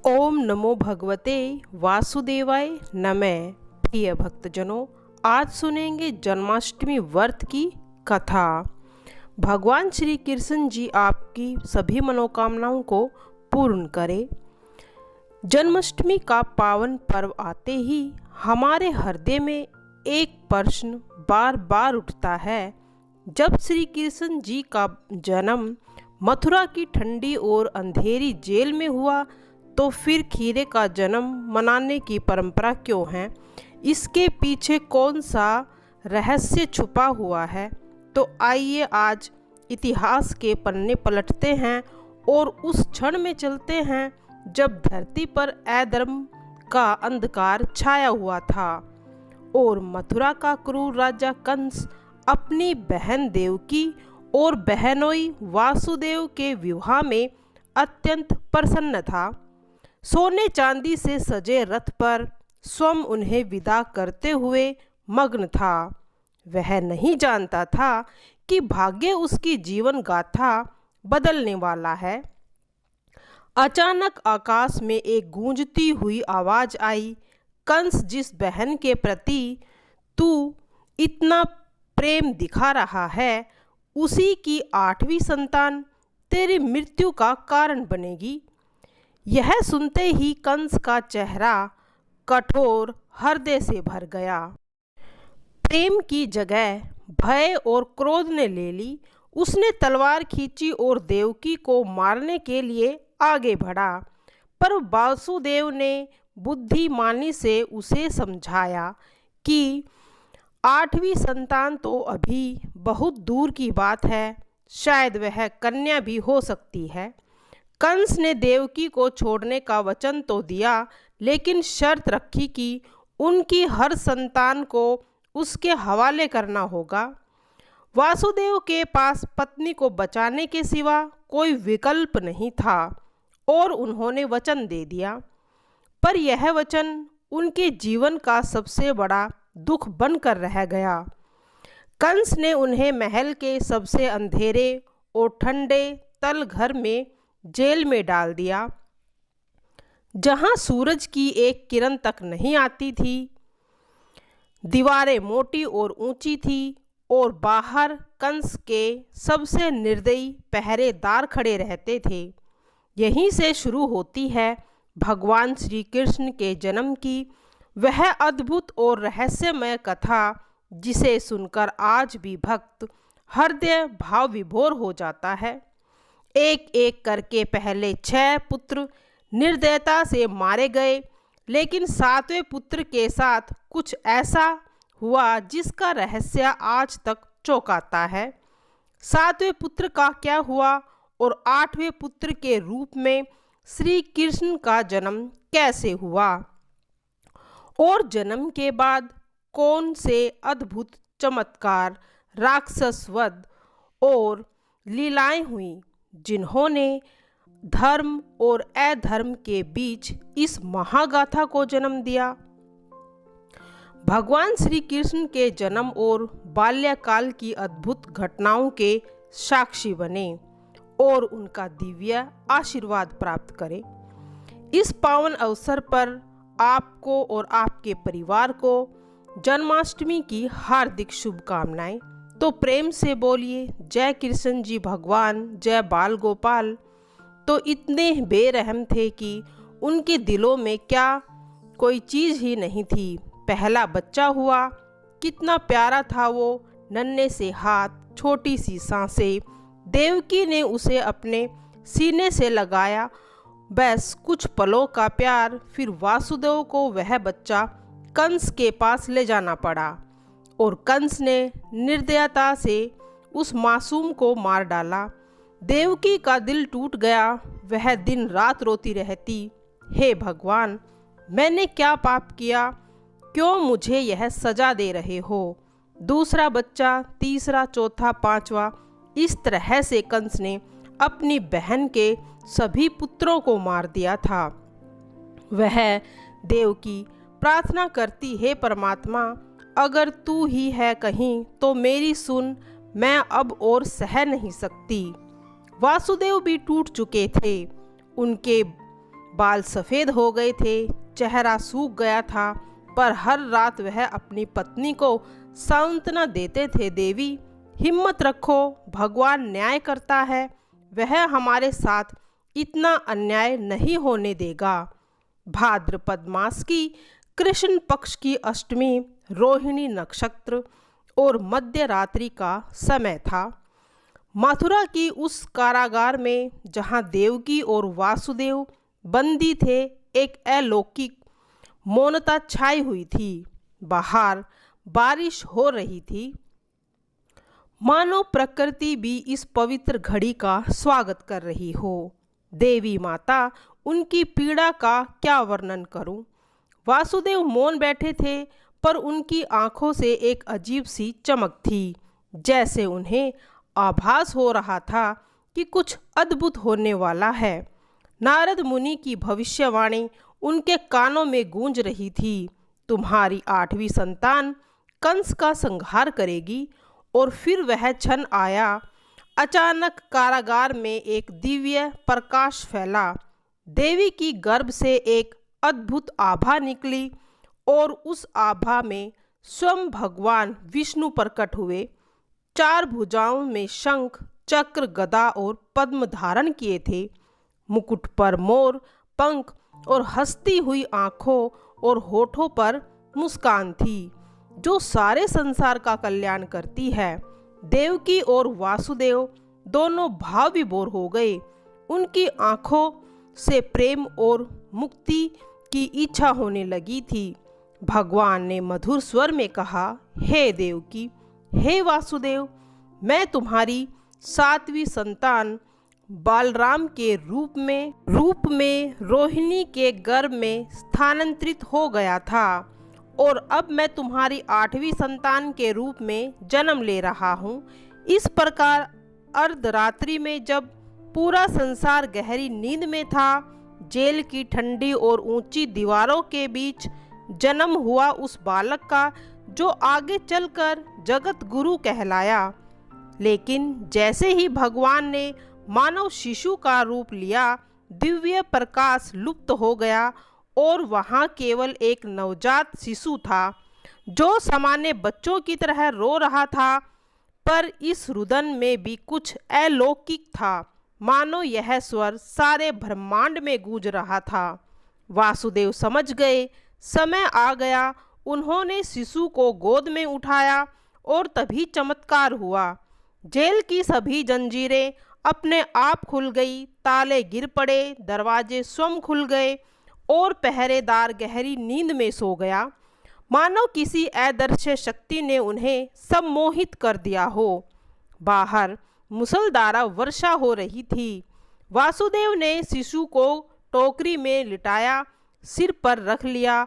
ओम नमो भगवते वासुदेवाय नमः। प्रिय भक्तजनों, आज सुनेंगे जन्माष्टमी व्रत की कथा। भगवान श्री कृष्ण जी आपकी सभी मनोकामनाओं को पूर्ण करें। जन्माष्टमी का पावन पर्व आते ही हमारे हृदय में एक प्रश्न बार बार उठता है। जब श्री कृष्ण जी का जन्म मथुरा की ठंडी और अंधेरी जेल में हुआ, तो फिर खीरे का जन्म मनाने की परंपरा क्यों है? इसके पीछे कौन सा रहस्य छुपा हुआ है? तो आइए आज इतिहास के पन्ने पलटते हैं और उस क्षण में चलते हैं जब धरती पर अधर्म का अंधकार छाया हुआ था और मथुरा का क्रूर राजा कंस अपनी बहन देवकी और बहनोई वासुदेव के विवाह में अत्यंत प्रसन्न था। सोने चांदी से सजे रथ पर स्वयं उन्हें विदा करते हुए मग्न था। वह नहीं जानता था कि भाग्य उसकी जीवन गाथा बदलने वाला है। अचानक आकाश में एक गूंजती हुई आवाज आई, कंस, जिस बहन के प्रति तू इतना प्रेम दिखा रहा है, उसी की 8वीं संतान तेरी मृत्यु का कारण बनेगी। यह सुनते ही कंस का चेहरा कठोर हृदय से भर गया। प्रेम की जगह भय और क्रोध ने ले ली। उसने तलवार खींची और देवकी को मारने के लिए आगे बढ़ा, पर वासुदेव ने बुद्धिमानी से उसे समझाया कि 8वीं संतान तो अभी बहुत दूर की बात है, शायद वह कन्या भी हो सकती है। कंस ने देवकी को छोड़ने का वचन तो दिया, लेकिन शर्त रखी कि उनकी हर संतान को उसके हवाले करना होगा। वासुदेव के पास पत्नी को बचाने के सिवा कोई विकल्प नहीं था और उन्होंने वचन दे दिया। पर यह वचन उनके जीवन का सबसे बड़ा दुख बनकर रह गया। कंस ने उन्हें महल के सबसे अंधेरे और ठंडे तल घर में जेल में डाल दिया, जहां सूरज की एक किरण तक नहीं आती थी। दीवारें मोटी और ऊंची थी और बाहर कंस के सबसे निर्दयी पहरेदार खड़े रहते थे। यहीं से शुरू होती है भगवान श्री कृष्ण के जन्म की वह अद्भुत और रहस्यमय कथा, जिसे सुनकर आज भी भक्त हृदय भाव विभोर हो जाता है। एक एक करके पहले 6 पुत्र निर्दयता से मारे गए, लेकिन 7वें पुत्र के साथ कुछ ऐसा हुआ जिसका रहस्य आज तक चौंकाता है। 7वें पुत्र का क्या हुआ और 8वें पुत्र के रूप में श्री कृष्ण का जन्म कैसे हुआ, और जन्म के बाद कौन से अद्भुत चमत्कार, राक्षस वध और लीलाएं हुई, जिन्होंने धर्म और अधर्म के बीच इस महागाथा को जन्म दिया। भगवान श्री कृष्ण के जन्म और बाल्यकाल की अद्भुत घटनाओं के साक्षी बने और उनका दिव्य आशीर्वाद प्राप्त करें। इस पावन अवसर पर आपको और आपके परिवार को जन्माष्टमी की हार्दिक शुभकामनाएं। तो प्रेम से बोलिए जय कृष्ण जी भगवान, जय बाल गोपाल। तो इतने बेरहम थे कि उनके दिलों में क्या कोई चीज़ ही नहीं थी। पहला बच्चा हुआ, कितना प्यारा था वो, नन्हे से हाथ, छोटी सी सांसें। देवकी ने उसे अपने सीने से लगाया, बस कुछ पलों का प्यार। फिर वासुदेव को वह बच्चा कंस के पास ले जाना पड़ा और कंस ने निर्दयता से उस मासूम को मार डाला। देवकी का दिल टूट गया, वह दिन रात रोती रहती, हे भगवान, मैंने क्या पाप किया, क्यों मुझे यह सजा दे रहे हो। दूसरा बच्चा, तीसरा, चौथा, 5वां, इस तरह से कंस ने अपनी बहन के सभी पुत्रों को मार दिया था। वह देवकी प्रार्थना करती, हे परमात्मा, अगर तू ही है कहीं तो मेरी सुन, मैं अब और सह नहीं सकती। वासुदेव भी टूट चुके थे। उनके बाल सफ़ेद हो गए थे, चेहरा सूख गया था, पर हर रात वह अपनी पत्नी को सांत्वना देते थे, देवी हिम्मत रखो, भगवान न्याय करता है, वह हमारे साथ इतना अन्याय नहीं होने देगा। भाद्रपद मास की कृष्ण पक्ष की अष्टमी रोहिणी नक्षत्र और मध्य रात्रि का समय था। मथुरा की उस कारागार में जहाँ देवकी और वासुदेव बंदी थे, एक अलौकिक मौनता छाई हुई थी। बाहर बारिश हो रही थी, मानो प्रकृति भी इस पवित्र घड़ी का स्वागत कर रही हो। देवी माता, उनकी पीड़ा का क्या वर्णन करूं। वासुदेव मौन बैठे थे, पर उनकी आंखों से एक अजीब सी चमक थी, जैसे उन्हें आभास हो रहा था कि कुछ अद्भुत होने वाला है। नारद मुनि की भविष्यवाणी उनके कानों में गूंज रही थी, तुम्हारी 8वीं संतान कंस का संहार करेगी। और फिर वह क्षण आया। अचानक कारागार में एक दिव्य प्रकाश फैला। देवी की गर्भ से एक अद्भुत आभा निकली और उस आभा में स्वयं भगवान विष्णु प्रकट हुए। 4 भुजाओं में शंख, चक्र, गदा और पद्म धारण किए थे। मुकुट पर मोर पंख और हंसती हुई आँखों और होठों पर मुस्कान थी, जो सारे संसार का कल्याण करती है। देवकी और वासुदेव दोनों भाव विभोर हो गए। उनकी आँखों से प्रेम और मुक्ति की इच्छा होने लगी थी। भगवान ने मधुर स्वर में कहा, हे देवकी, हे वासुदेव, मैं तुम्हारी 7वीं संतान बालराम के रूप में रोहिणी के गर्भ में स्थानांतरित हो गया था, और अब मैं तुम्हारी 8वीं संतान के रूप में जन्म ले रहा हूँ। इस प्रकार अर्धरात्रि में, जब पूरा संसार गहरी नींद में था, जेल की ठंडी और ऊंची दीवारों के बीच जन्म हुआ उस बालक का, जो आगे चलकर जगत गुरु कहलाया। लेकिन जैसे ही भगवान ने मानव शिशु का रूप लिया, दिव्य प्रकाश लुप्त हो गया और वहाँ केवल एक नवजात शिशु था, जो सामान्य बच्चों की तरह रो रहा था। पर इस रुदन में भी कुछ अलौकिक था, मानो यह स्वर सारे ब्रह्मांड में गूंज रहा था। वासुदेव समझ गए, समय आ गया। उन्होंने शिशु को गोद में उठाया और तभी चमत्कार हुआ। जेल की सभी जंजीरें अपने आप खुल गई, ताले गिर पड़े, दरवाजे स्वयं खुल गए और पहरेदार गहरी नींद में सो गया, मानो किसी अदृश्य शक्ति ने उन्हें सम्मोहित कर दिया हो। बाहर मूसलधार वर्षा हो रही थी। वासुदेव ने शिशु को टोकरी में लिटाया, सिर पर रख लिया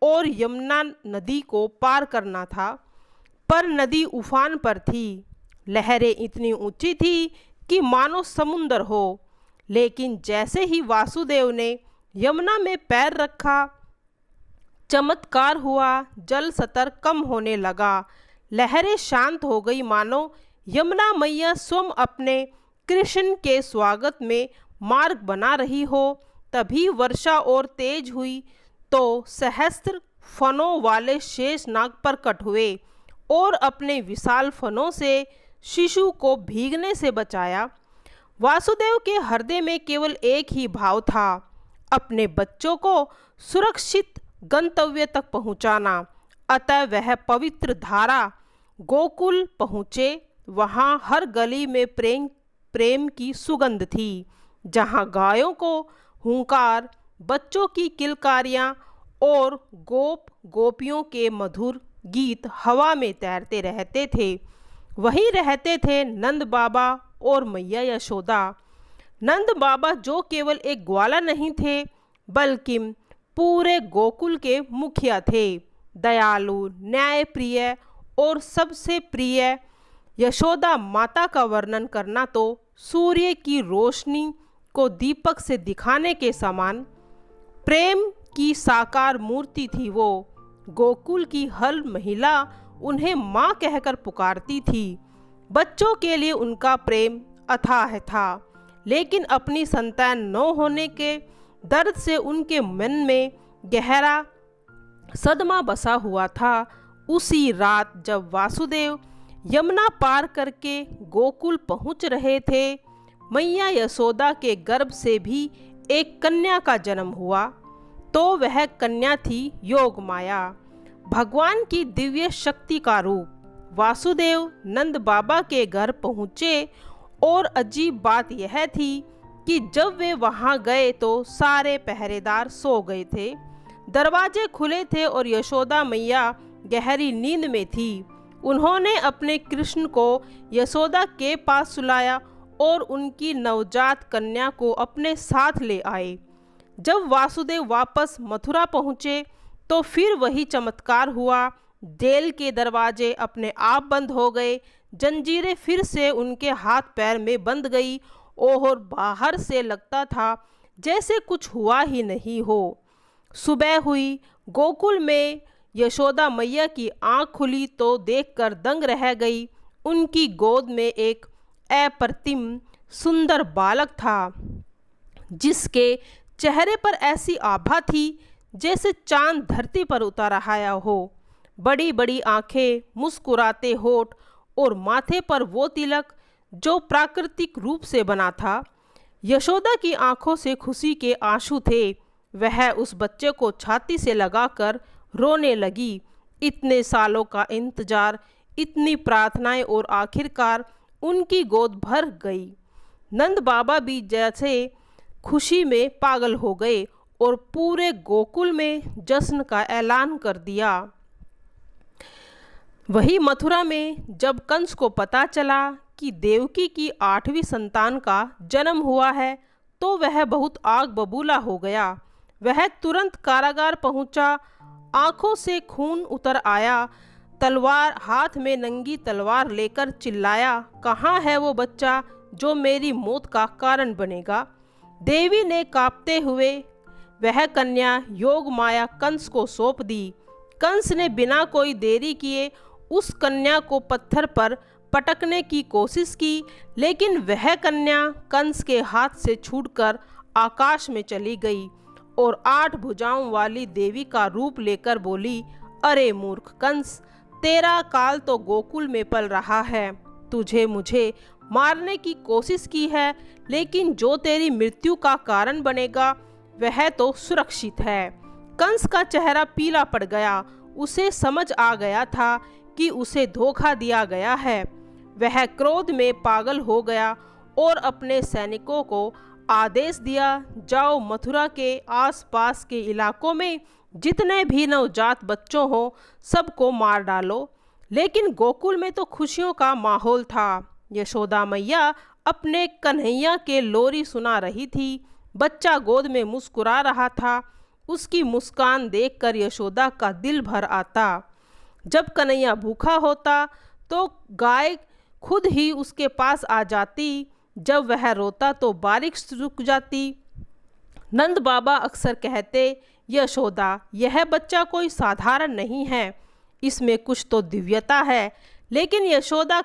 और यमुना नदी को पार करना था, पर नदी उफान पर थी। लहरें इतनी ऊंची थी कि मानो समुंदर हो। लेकिन जैसे ही वासुदेव ने यमुना में पैर रखा, चमत्कार हुआ। जल स्तर कम होने लगा, लहरें शांत हो गई, मानो यमुना मैया स्वयं अपने कृष्ण के स्वागत में मार्ग बना रही हो। तभी वर्षा और तेज हुई तो सहस्त्र फनों वाले शेषनाग प्रकट हुए और अपने विशाल फनों से शिशु को भीगने से बचाया। वासुदेव के हृदय में केवल एक ही भाव था, अपने बच्चों को सुरक्षित गंतव्य तक पहुंचाना। अतः वह पवित्र धारा गोकुल पहुँचे। वहाँ हर गली में प्रेम की सुगंध थी, जहाँ गायों को हुंकार, बच्चों की किलकारियाँ और गोपियों के मधुर गीत हवा में तैरते रहते थे। वहीं रहते थे नंद बाबा और मैया यशोदा। नंद बाबा जो केवल एक ग्वाला नहीं थे, बल्कि पूरे गोकुल के मुखिया थे, दयालु, न्यायप्रिय और सबसे प्रिय। यशोदा माता का वर्णन करना तो सूर्य की रोशनी को दीपक से दिखाने के समान प्रेम की साकार मूर्ति थी। वो गोकुल की हर महिला उन्हें माँ कहकर पुकारती थी। बच्चों के लिए उनका प्रेम अथाह था, लेकिन अपनी संतान न होने के दर्द से उनके मन में गहरा सदमा बसा हुआ था। उसी रात जब वासुदेव यमुना पार करके गोकुल पहुंच रहे थे, मैया यशोदा के गर्भ से भी एक कन्या का जन्म हुआ। तो वह कन्या थी योग माया, भगवान की दिव्य शक्ति का रूप। वासुदेव नंद बाबा के घर पहुँचे और अजीब बात यह थी कि जब वे वहां गए तो सारे पहरेदार सो गए थे, दरवाजे खुले थे और यशोदा मैया गहरी नींद में थी। उन्होंने अपने कृष्ण को यशोदा के पास सुलाया और उनकी नवजात कन्या को अपने साथ ले आए। जब वासुदेव वापस मथुरा पहुँचे तो फिर वही चमत्कार हुआ। जेल के दरवाजे अपने आप बंद हो गए, जंजीरें फिर से उनके हाथ पैर में बंध गई और बाहर से लगता था जैसे कुछ हुआ ही नहीं हो। सुबह हुई, गोकुल में यशोदा मैया की आंख खुली तो देखकर दंग रह गई। उनकी गोद में एक अप्रतिम सुंदर बालक था, जिसके चेहरे पर ऐसी आभा थी जैसे चांद धरती पर उतर आया हो। बड़ी बड़ी आंखें, मुस्कुराते होठ और माथे पर वो तिलक जो प्राकृतिक रूप से बना था। यशोदा की आंखों से खुशी के आंसू थे। वह उस बच्चे को छाती से लगाकर रोने लगी। इतने सालों का इंतजार, इतनी प्रार्थनाएं और आखिरकार उनकी गोद भर गई। नंद बाबा भी जैसे खुशी में पागल हो गए और पूरे गोकुल में जश्न का ऐलान कर दिया। वही मथुरा में जब कंस को पता चला कि देवकी की 8वीं संतान का जन्म हुआ है तो वह बहुत आग बबूला हो गया। वह तुरंत कारागार पहुंचा, आंखों से खून उतर आया, तलवार हाथ में नंगी तलवार लेकर चिल्लाया, कहाँ है वो बच्चा जो मेरी मौत का कारण बनेगा। देवी ने कांपते हुए वह कन्या योग माया कंस को सौंप दी। कंस ने बिना कोई देरी किए उस कन्या को पत्थर पर पटकने की कोशिश की, लेकिन वह कन्या कंस के हाथ से छूटकर आकाश में चली गई और 8 भुजाओं वाली देवी का रूप लेकर बोली, अरे मूर्ख कंस, तेरा काल तो गोकुल में पल रहा है। तुझे मुझे मारने की कोशिश की है, लेकिन जो तेरी मृत्यु का कारण बनेगा वह तो सुरक्षित है। कंस का चेहरा पीला पड़ गया। उसे समझ आ गया था कि उसे धोखा दिया गया है। वह क्रोध में पागल हो गया और अपने सैनिकों को आदेश दिया, जाओ मथुरा के आसपास के इलाकों में जितने भी नवजात बच्चों हो सबको मार डालो। लेकिन गोकुल में तो खुशियों का माहौल था। यशोदा मैया अपने कन्हैया के लोरी सुना रही थी। बच्चा गोद में मुस्कुरा रहा था। उसकी मुस्कान देखकर यशोदा का दिल भर आता। जब कन्हैया भूखा होता तो गाय खुद ही उसके पास आ जाती, जब वह रोता तो बारिश रुक जाती। नंद बाबा अक्सर कहते, यशोदा यह बच्चा कोई साधारण नहीं है, इसमें कुछ तो दिव्यता है। लेकिन यशोदा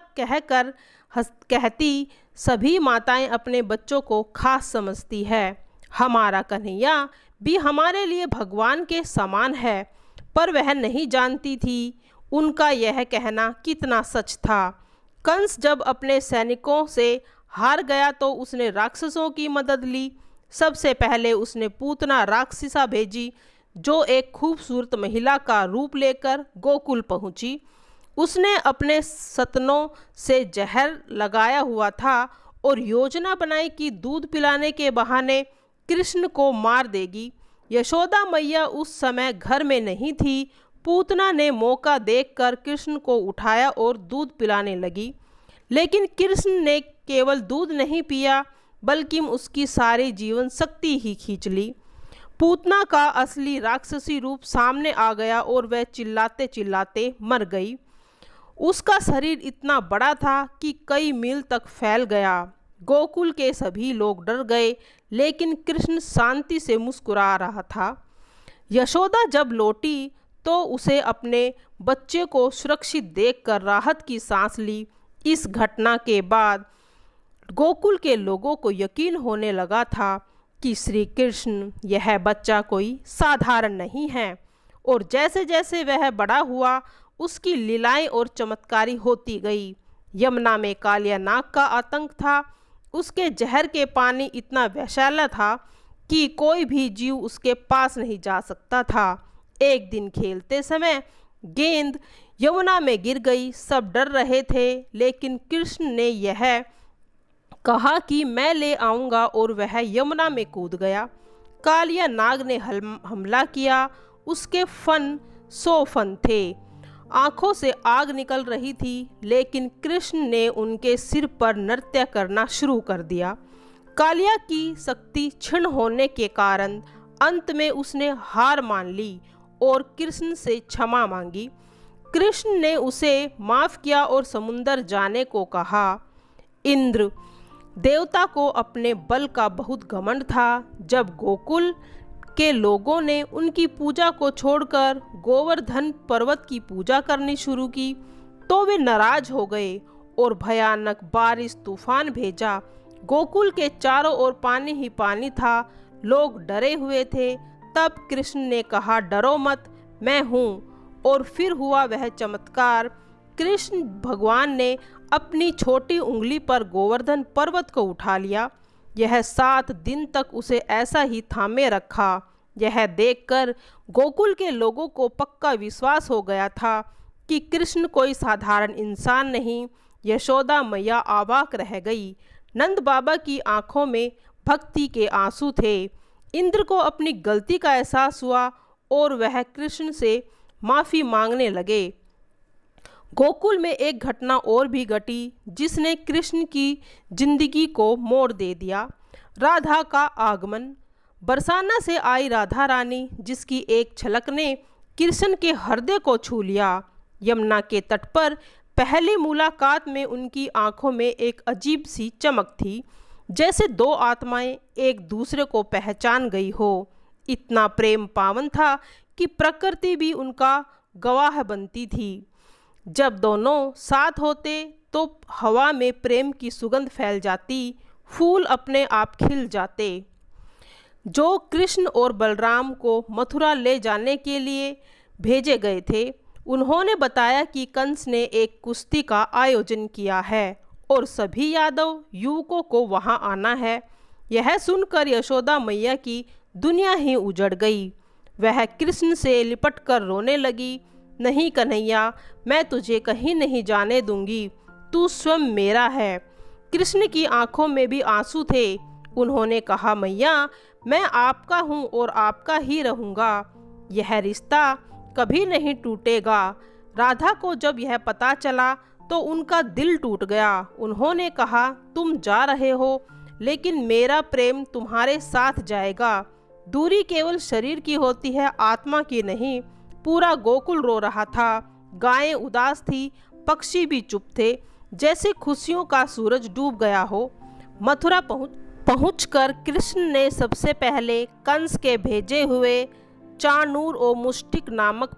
कहती, सभी माताएं अपने बच्चों को खास समझती है। हमारा कन्हैया भी हमारे लिए भगवान के समान है। पर वह नहीं जानती थी उनका यह कहना कितना सच था। कंस जब अपने सैनिकों से हार गया तो उसने राक्षसों की मदद ली। सबसे पहले उसने पूतना राक्षसा भेजी, जो एक खूबसूरत महिला का रूप लेकर गोकुल पहुंची। उसने अपने सतनों से जहर लगाया हुआ था और योजना बनाई कि दूध पिलाने के बहाने कृष्ण को मार देगी। यशोदा मैया उस समय घर में नहीं थी। पूतना ने मौका देखकर कृष्ण को उठाया और दूध पिलाने लगी। लेकिन कृष्ण ने केवल दूध नहीं पिया, बल्कि उसकी सारी जीवन शक्ति ही खींच ली। पूतना का असली राक्षसी रूप सामने आ गया और वह चिल्लाते चिल्लाते मर गई। उसका शरीर इतना बड़ा था कि कई मील तक फैल गया। गोकुल के सभी लोग डर गए, लेकिन कृष्ण शांति से मुस्कुरा रहा था। यशोदा जब लौटी तो उसे अपने बच्चे को सुरक्षित देखकर राहत की सांस ली। इस घटना के बाद गोकुल के लोगों को यकीन होने लगा था कि श्री कृष्ण यह बच्चा कोई साधारण नहीं है। और जैसे जैसे वह बड़ा हुआ उसकी लीलाएं और चमत्कारी होती गई। यमुना में कालिया नाग का आतंक था। उसके जहर के पानी इतना वैशाला था कि कोई भी जीव उसके पास नहीं जा सकता था। एक दिन खेलते समय गेंद यमुना में गिर गई। सब डर रहे थे, लेकिन कृष्ण ने यह कहा कि मैं ले आऊँगा, और वह यमुना में कूद गया। कालिया नाग ने हमला किया। उसके फन 100 फन थे। आंखों से आग निकल रही थी, लेकिन कृष्ण ने उनके सिर पर नृत्य करना शुरू कर दिया। कालिया की शक्ति क्षीण होने के कारण अंत में उसने हार मान ली और कृष्ण से क्षमा मांगी। कृष्ण ने उसे माफ किया और समुंदर जाने को कहा। इंद्र देवता को अपने बल का बहुत घमंड था। जब गोकुल के लोगों ने उनकी पूजा को छोड़कर गोवर्धन पर्वत की पूजा करनी शुरू की, तो वे नाराज हो गए और भयानक बारिश तूफान भेजा। गोकुल के चारों ओर पानी ही पानी था। लोग डरे हुए थे। तब कृष्ण ने कहा, डरो मत, मैं हूँ। और फिर हुआ वह चमत्कार। कृष्ण भगवान ने अपनी छोटी उंगली पर गोवर्धन पर्वत को उठा लिया। यह 7 दिन तक उसे ऐसा ही थामे रखा। यह देखकर गोकुल के लोगों को पक्का विश्वास हो गया था कि कृष्ण कोई साधारण इंसान नहीं। यशोदा मैया अवाक रह गई। नंद बाबा की आंखों में भक्ति के आंसू थे। इंद्र को अपनी गलती का एहसास हुआ और वह कृष्ण से माफ़ी मांगने लगे। गोकुल में एक घटना और भी घटी जिसने कृष्ण की जिंदगी को मोड़ दे दिया। राधा का आगमन। बरसाना से आई राधा रानी, जिसकी एक झलक ने कृष्ण के हृदय को छू लिया। यमुना के तट पर पहली मुलाकात में उनकी आंखों में एक अजीब सी चमक थी, जैसे 2 आत्माएं एक दूसरे को पहचान गई हो। इतना प्रेम पावन था कि प्रकृति भी उनका गवाह बनती थी। जब दोनों साथ होते तो हवा में प्रेम की सुगंध फैल जाती, फूल अपने आप खिल जाते। जो कृष्ण और बलराम को मथुरा ले जाने के लिए भेजे गए थे, उन्होंने बताया कि कंस ने एक कुश्ती का आयोजन किया है और सभी यादव युवकों को वहां आना है। यह सुनकर यशोदा मैया की दुनिया ही उजड़ गई। वह कृष्ण से लिपट कर रोने लगी। नहीं कन्हैया, मैं तुझे कहीं नहीं जाने दूंगी, तू स्वयं मेरा है। कृष्ण की आंखों में भी आंसू थे। उन्होंने कहा, मैया, मैं आपका हूँ और आपका ही रहूँगा। यह रिश्ता कभी नहीं टूटेगा। राधा को जब यह पता चला तो उनका दिल टूट गया। उन्होंने कहा, तुम जा रहे हो, लेकिन मेरा प्रेम तुम्हारे साथ जाएगा। दूरी केवल शरीर की होती है, आत्मा की नहीं। पूरा गोकुल रो रहा था। गायें उदास थी, पक्षी भी चुप थे, जैसे खुशियों का सूरज डूब गया हो। मथुरा पहुंचकर कृष्ण ने सबसे पहले कंस के भेजे हुए चाणूर और मुष्टिक नामक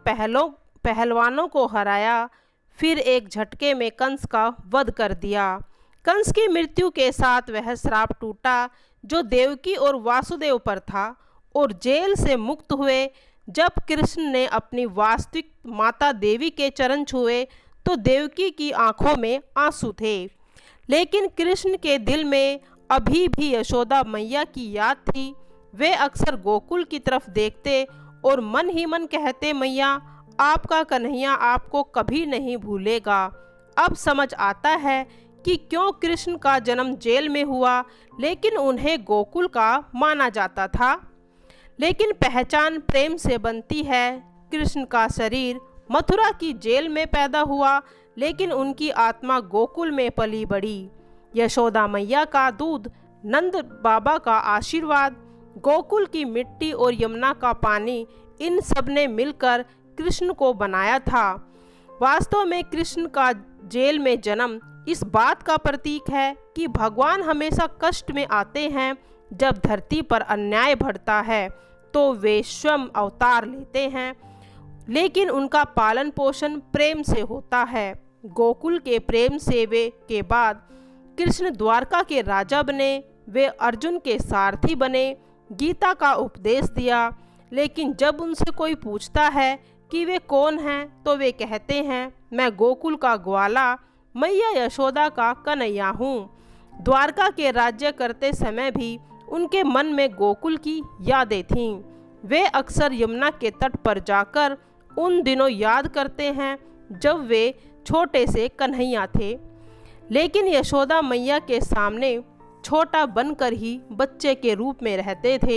पहलवानों को हराया। फिर एक झटके में कंस का वध कर दिया। कंस की मृत्यु के साथ वह श्राप टूटा जो देवकी और वासुदेव पर था, और जेल से मुक्त हुए। जब कृष्ण ने अपनी वास्तविक माता देवी के चरण छुए तो देवकी की आंखों में आंसू थे, लेकिन कृष्ण के दिल में अभी भी यशोदा मैया की याद थी। वे अक्सर गोकुल की तरफ देखते और मन ही मन कहते, मैया, आपका कन्हैया आपको कभी नहीं भूलेगा। अब समझ आता है कि क्यों कृष्ण का जन्म जेल में हुआ, लेकिन उन्हें गोकुल का माना जाता था। लेकिन पहचान प्रेम से बनती है। कृष्ण का शरीर मथुरा की जेल में पैदा हुआ, लेकिन उनकी आत्मा गोकुल में पली बढ़ी। यशोदा मैया का दूध, नंद बाबा का आशीर्वाद, गोकुल की मिट्टी और यमुना का पानी, इन सब ने मिलकर कृष्ण को बनाया था। वास्तव में कृष्ण का जेल में जन्म इस बात का प्रतीक है कि भगवान हमेशा कष्ट में आते हैं। जब धरती पर अन्याय बढ़ता है तो वे स्वयं अवतार लेते हैं, लेकिन उनका पालन पोषण प्रेम से होता है। गोकुल के प्रेम सेवे के बाद कृष्ण द्वारका के राजा बने। वे अर्जुन के सारथी बने गीता का उपदेश दिया। लेकिन जब उनसे कोई पूछता है कि वे कौन हैं तो वे कहते हैं, मैं गोकुल का ग्वाला मैया यशोदा का कन्हैया हूँ। द्वारका के राज्य करते समय भी उनके मन में गोकुल की यादें थीं। वे अक्सर यमुना के तट पर जाकर उन दिनों याद करते हैं जब वे छोटे से कन्हैया थे, लेकिन यशोदा मैया के सामने छोटा बनकर ही बच्चे के रूप में रहते थे।